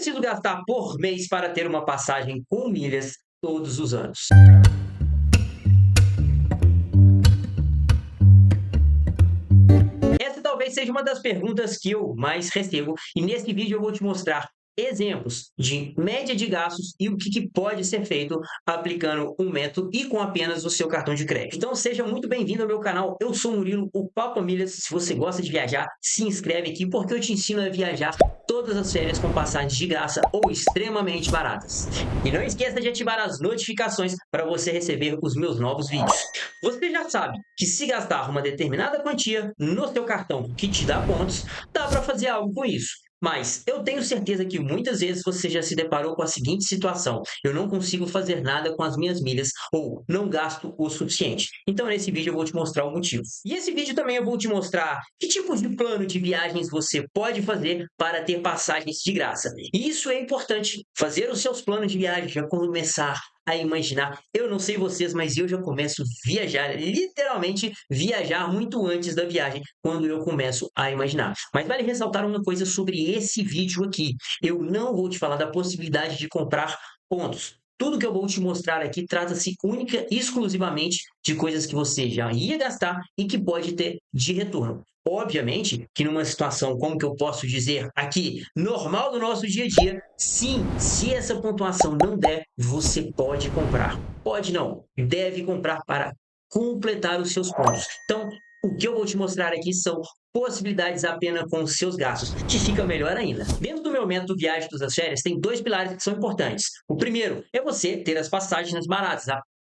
preciso gastar por mês para ter uma passagem com milhas todos os anos? Essa talvez seja uma das perguntas que eu mais recebo, e nesse vídeo eu vou te mostrar exemplos de média de gastos e o que pode ser feito aplicando um método e com apenas o seu cartão de crédito. Então seja muito bem-vindo ao meu canal, eu sou o Murilo, o Papa Milhas. Se você gosta de viajar, se inscreve aqui porque eu te ensino a viajar todas as férias com passagens de graça ou extremamente baratas. E não esqueça de ativar as notificações para você receber os meus novos vídeos. Você já sabe que se gastar uma determinada quantia no seu cartão que te dá pontos, dá para fazer algo com isso. Mas eu tenho certeza que muitas vezes você já se deparou com a seguinte situação: eu não consigo fazer nada com as minhas milhas ou não gasto o suficiente. Então nesse vídeo eu vou te mostrar o motivo. E esse vídeo também eu vou te mostrar que tipo de plano de viagens você pode fazer para ter passagens de graça. E isso é importante, fazer os seus planos de viagem, já começar a imaginar. Eu não sei vocês, mas eu já começo a viajar, literalmente viajar muito antes da viagem, quando eu começo a imaginar. Mas vale ressaltar uma coisa sobre esse vídeo aqui: eu não vou te falar da possibilidade de comprar pontos. Tudo que eu vou te mostrar aqui trata-se única e exclusivamente de coisas que você já ia gastar e que pode ter de retorno. Obviamente que numa situação, como que eu posso dizer aqui, normal do nosso dia a dia, sim, se essa pontuação não der, você pode comprar. Pode não, deve comprar para completar os seus pontos. Então, o que eu vou te mostrar aqui são possibilidades apenas com os seus gastos, que fica melhor ainda. Dentro do meu método Viagem das Férias, tem dois pilares que são importantes. O primeiro é você ter as passagens baratas,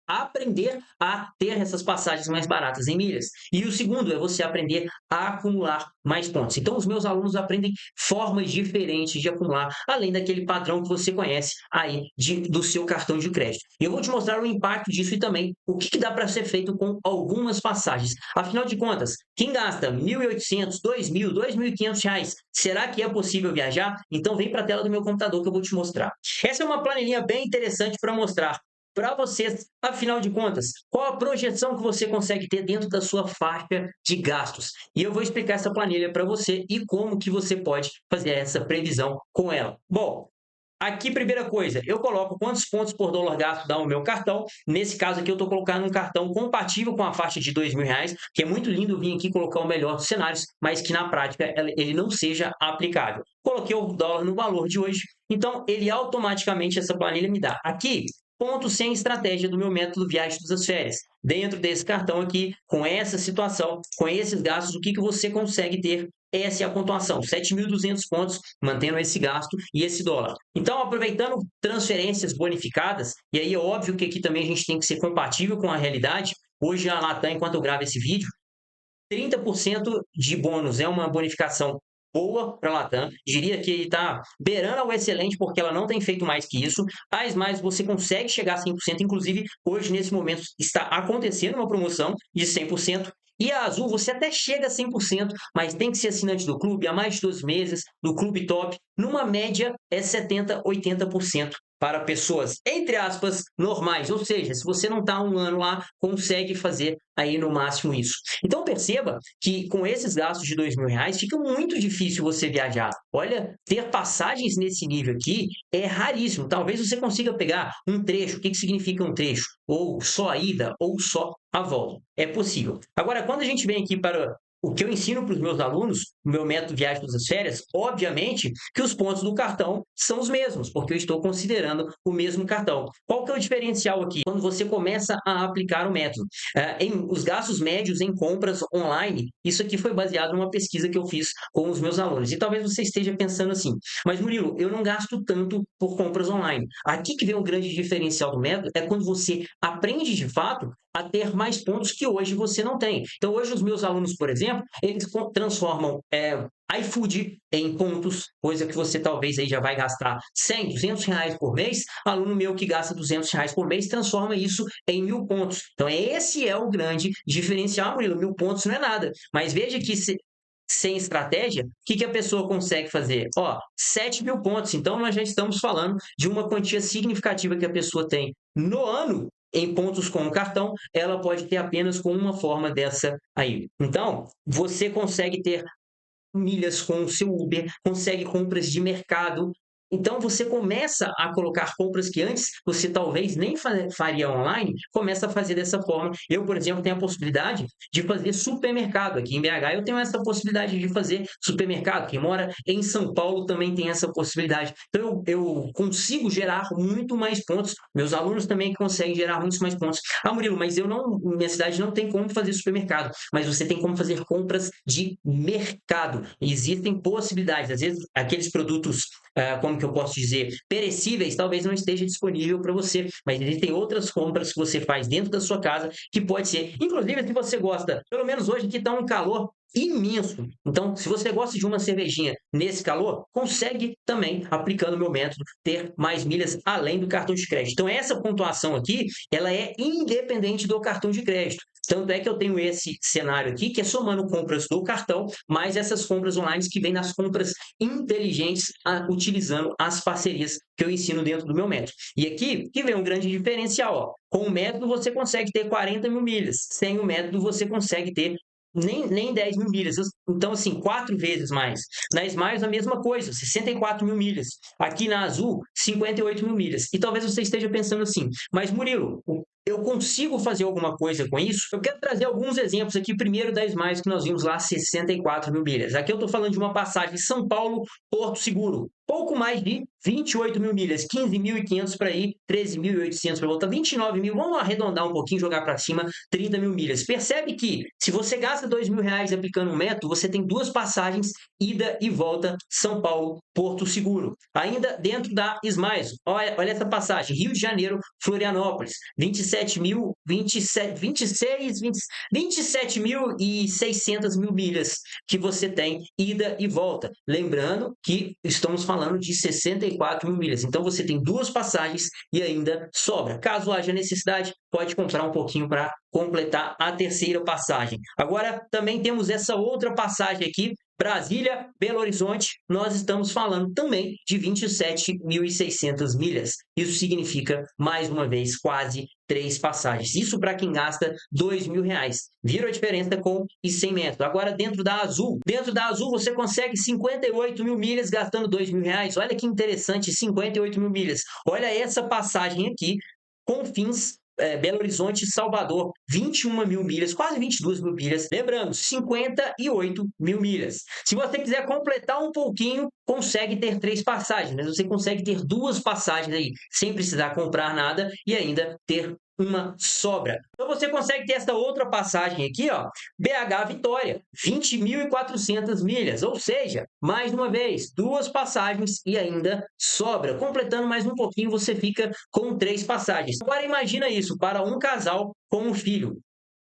aprender a ter essas passagens mais baratas em milhas. E o segundo é você aprender a acumular mais pontos. Então, os meus alunos aprendem formas diferentes de acumular, além daquele padrão que você conhece aí do seu cartão de crédito. E eu vou te mostrar o impacto disso e também o que dá para ser feito com algumas passagens. Afinal de contas, quem gasta R$ 1.800, R$ 2.000, R$ 2.500, será que é possível viajar? Então, vem para a tela do meu computador que eu vou te mostrar. Essa é uma planilha bem interessante para mostrar para vocês, afinal de contas, qual a projeção que você consegue ter dentro da sua faixa de gastos. E eu vou explicar essa planilha para você e como que você pode fazer essa previsão com ela. Bom, aqui, primeira coisa, eu coloco quantos pontos por dólar gasto dá o meu cartão. Nesse caso aqui, eu estou colocando um cartão compatível com a faixa de R$ 2.000, que é muito lindo vir aqui colocar o melhor dos cenários, mas que na prática ele não seja aplicável. Coloquei o dólar no valor de hoje, então ele automaticamente, essa planilha me dá aqui pontos sem estratégia do meu método Viagem das Férias. Dentro desse cartão aqui, com essa situação, com esses gastos, o que você consegue ter? Essa é a pontuação, 7.200 pontos, mantendo esse gasto e esse dólar. Então, aproveitando transferências bonificadas, e aí é óbvio que aqui também a gente tem que ser compatível com a realidade. Hoje a Latam, enquanto eu gravo esse vídeo, 30% de bônus é uma bonificação boa para a Latam. Diria que está beirando ao excelente, porque ela não tem feito mais que isso. Mas você consegue chegar a 100%. Inclusive, hoje, nesse momento, está acontecendo uma promoção de 100%. E a Azul, você até chega a 100%, mas tem que ser assinante do clube há mais de 12 meses, do Clube Top. Numa média, é 70%, 80% para pessoas, entre aspas, normais. Ou seja, se você não está um ano lá, consegue fazer aí no máximo isso. Então perceba que com esses gastos de R$ 2.000 fica muito difícil você viajar. Olha, ter passagens nesse nível aqui é raríssimo. Talvez você consiga pegar um trecho. O que significa um trecho? Ou só a ida, ou só a volta. É possível. Agora, quando a gente vem aqui para o que eu ensino para os meus alunos, o meu método Viagem das Férias, obviamente que os pontos do cartão são os mesmos, porque eu estou considerando o mesmo cartão. Qual que é o diferencial aqui? Quando você começa a aplicar o método. Os gastos médios em compras online, isso aqui foi baseado numa pesquisa que eu fiz com os meus alunos. E talvez você esteja pensando assim, mas Murilo, eu não gasto tanto por compras online. Aqui que vem o grande diferencial do método, é quando você aprende de fato a ter mais pontos que hoje você não tem. Então, hoje os meus alunos, por exemplo, eles transformam iFood em pontos, coisa que você talvez aí já vai gastar 100, R$ 200 por mês. Aluno meu que gasta R$ 200 por mês transforma isso em 1.000 pontos. Então, esse é o grande diferencial, Murilo. 1.000 pontos não é nada. Mas veja que sem estratégia, o que a pessoa consegue fazer? 7.000 pontos. Então, nós já estamos falando de uma quantia significativa que a pessoa tem no ano em pontos com o cartão, ela pode ter apenas com uma forma dessa aí. Então, você consegue ter milhas com o seu Uber, consegue compras de mercado Então, você começa a colocar compras que antes você talvez nem faria online, começa a fazer dessa forma. Eu, por exemplo, tenho a possibilidade de fazer supermercado. Aqui em BH eu tenho essa possibilidade de fazer supermercado. Quem mora em São Paulo também tem essa possibilidade. Então, eu consigo gerar muito mais pontos. Meus alunos também conseguem gerar muitos mais pontos. Ah, Murilo, mas eu não, minha cidade não tem como fazer supermercado, mas você tem como fazer compras de mercado. Existem possibilidades. Às vezes, aqueles produtos como que eu posso dizer, perecíveis, talvez não esteja disponível para você, mas existem outras compras que você faz dentro da sua casa que pode ser, inclusive se você gosta, pelo menos hoje que está um calor imenso. Então, se você gosta de uma cervejinha nesse calor, consegue também, aplicando o meu método, ter mais milhas além do cartão de crédito. Então, essa pontuação aqui, ela é independente do cartão de crédito. Tanto é que eu tenho esse cenário aqui, que é somando compras do cartão, mais essas compras online que vêm nas compras inteligentes, utilizando as parcerias que eu ensino dentro do meu método. E aqui que vem um grande diferencial. Ó. Com o método, você consegue ter 40 mil milhas. Sem o método, você consegue ter nem 10 mil milhas. Então, assim, 4 vezes mais. Na Smiles, a mesma coisa, 64 mil milhas. Aqui na Azul, 58 mil milhas. E talvez você esteja pensando assim, mas Murilo, eu consigo fazer alguma coisa com isso? Eu quero trazer alguns exemplos aqui, primeiro da Smiles, que nós vimos lá, 64 mil milhas. Aqui eu estou falando de uma passagem São Paulo, Porto Seguro. Pouco mais de 28 mil milhas, 15.500 para ir, 13.800 para voltar, 29 mil, vamos arredondar um pouquinho, jogar para cima, 30 mil milhas. Percebe que se você gasta R$ 2.000 aplicando um método, você tem 2 passagens, ida e volta, São Paulo, Porto Seguro. Ainda dentro da Smiles, olha essa passagem, Rio de Janeiro, Florianópolis, 27.600 mil milhas que você tem, ida e volta. Lembrando que estamos falando de 64 mil milhas. Então, você tem 2 passagens e ainda sobra. Caso haja necessidade, pode comprar um pouquinho para completar a terceira passagem. Agora, também temos essa outra passagem aqui, Brasília, Belo Horizonte, nós estamos falando também de 27.600 milhas. Isso significa, mais uma vez, quase 3 passagens. Isso para quem gasta R$ 2.000. Viram a diferença com e sem método. Agora, dentro da Azul você consegue 58 mil milhas gastando R$ 2.000. Olha que interessante, 58 mil milhas. Olha essa passagem aqui, com fins Belo Horizonte e Salvador, 21 mil milhas, quase 22 mil milhas. Lembrando, 58 mil milhas. Se você quiser completar um pouquinho, consegue ter 3 passagens, mas você consegue ter 2 passagens aí, sem precisar comprar nada e ainda ter uma sobra. Então você consegue ter essa outra passagem aqui, ó, BH Vitória, 20.400 milhas, ou seja, mais uma vez, 2 passagens e ainda sobra. Completando mais um pouquinho, você fica com 3 passagens. Agora imagina isso para um casal com um filho.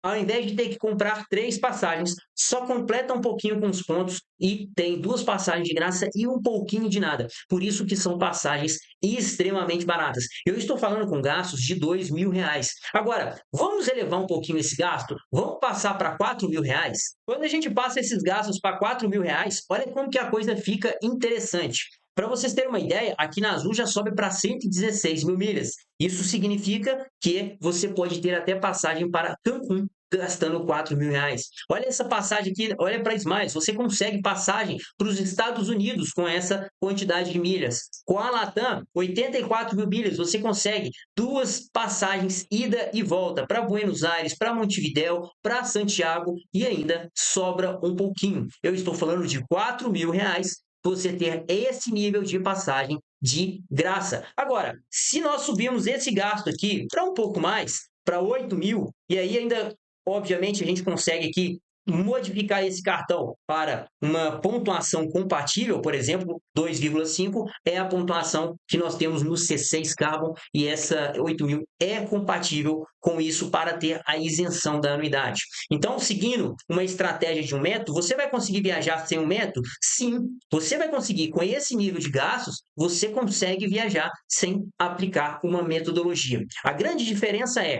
Ao invés de ter que comprar 3 passagens, só completa um pouquinho com os pontos e tem 2 passagens de graça e um pouquinho de nada. Por isso que são passagens extremamente baratas. Eu estou falando com gastos de R$ 2.000. Agora, vamos elevar um pouquinho esse gasto? Vamos passar para R$ 4.000? Quando a gente passa esses gastos para R$ 4.000, olha como que a coisa fica interessante. Para vocês terem uma ideia, aqui na Azul já sobe para 116 mil milhas. Isso significa que você pode ter até passagem para Cancún gastando R$ 4.000. Olha essa passagem aqui, olha para Smiles, você consegue passagem para os Estados Unidos com essa quantidade de milhas. Com a Latam, 84 mil milhas, você consegue 2 passagens ida e volta para Buenos Aires, para Montevidéu, para Santiago e ainda sobra um pouquinho. Eu estou falando de R$ 4.000 você ter esse nível de passagem de graça. Agora, se nós subirmos esse gasto aqui para um pouco mais, para 8 mil, e aí ainda, obviamente, a gente consegue aqui modificar esse cartão para uma pontuação compatível, por exemplo, 2,5 é a pontuação que nós temos no C6 Carbon e essa 8.000 é compatível com isso para ter a isenção da anuidade. Então, seguindo uma estratégia de um método, você vai conseguir viajar sem um método? Sim, você vai conseguir. Com esse nível de gastos, você consegue viajar sem aplicar uma metodologia. A grande diferença é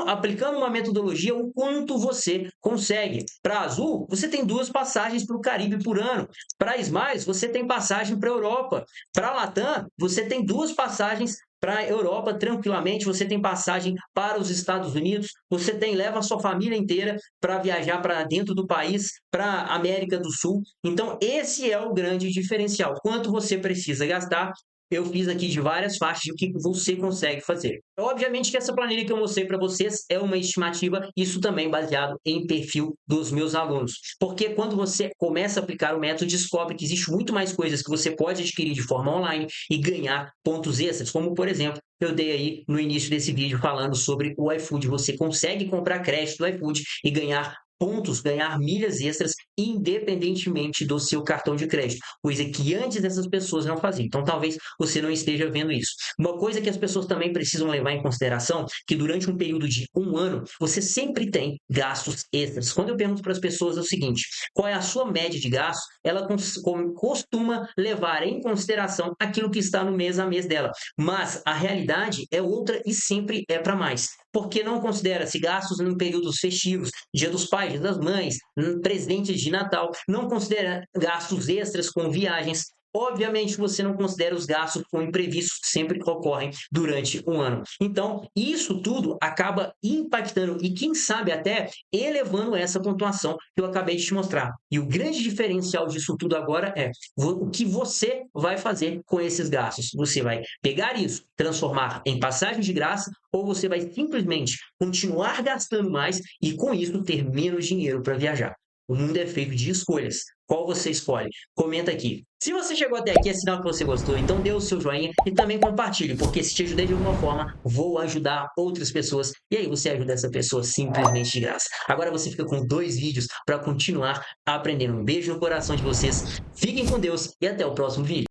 aplicando uma metodologia, o quanto você consegue. Para Azul, você tem 2 passagens para o Caribe por ano. Para Smiles, você tem passagem para a Europa. Para a Latam, você tem 2 passagens para a Europa tranquilamente, você tem passagem para os Estados Unidos, você tem, leva a sua família inteira para viajar para dentro do país, para a América do Sul. Então, esse é o grande diferencial. Quanto você precisa gastar, eu fiz aqui de várias faixas de o que você consegue fazer. Obviamente que essa planilha que eu mostrei para vocês é uma estimativa, isso também baseado em perfil dos meus alunos. Porque quando você começa a aplicar o método, descobre que existe muito mais coisas que você pode adquirir de forma online e ganhar pontos extras, como por exemplo, eu dei aí no início desse vídeo falando sobre o iFood. Você consegue comprar crédito do iFood e ganhar pontos, ganhar milhas extras, independentemente do seu cartão de crédito, coisa que antes essas pessoas não faziam. Então, talvez você não esteja vendo isso. Uma coisa que as pessoas também precisam levar em consideração, que durante um período de um ano, você sempre tem gastos extras. Quando eu pergunto para as pessoas é o seguinte, qual é a sua média de gastos, ela costuma levar em consideração aquilo que está no mês a mês dela. Mas a realidade é outra e sempre é para mais. Porque não considera-se gastos em períodos festivos, Dia dos Pais, Dia das Mães, presentes de Natal, não considera gastos extras com viagens. Obviamente, você não considera os gastos com imprevistos que sempre ocorrem durante um ano. Então, isso tudo acaba impactando e, quem sabe, até elevando essa pontuação que eu acabei de te mostrar. E o grande diferencial disso tudo agora é o que você vai fazer com esses gastos. Você vai pegar isso, transformar em passagem de graça, ou você vai simplesmente continuar gastando mais e, com isso, ter menos dinheiro para viajar. O mundo é feito de escolhas. Qual você escolhe? Comenta aqui. Se você chegou até aqui, é sinal que você gostou, então dê o seu joinha e também compartilhe, porque se te ajudei de alguma forma, vou ajudar outras pessoas. E aí você ajuda essa pessoa simplesmente de graça. Agora você fica com 2 vídeos para continuar aprendendo. Um beijo no coração de vocês, fiquem com Deus e até o próximo vídeo.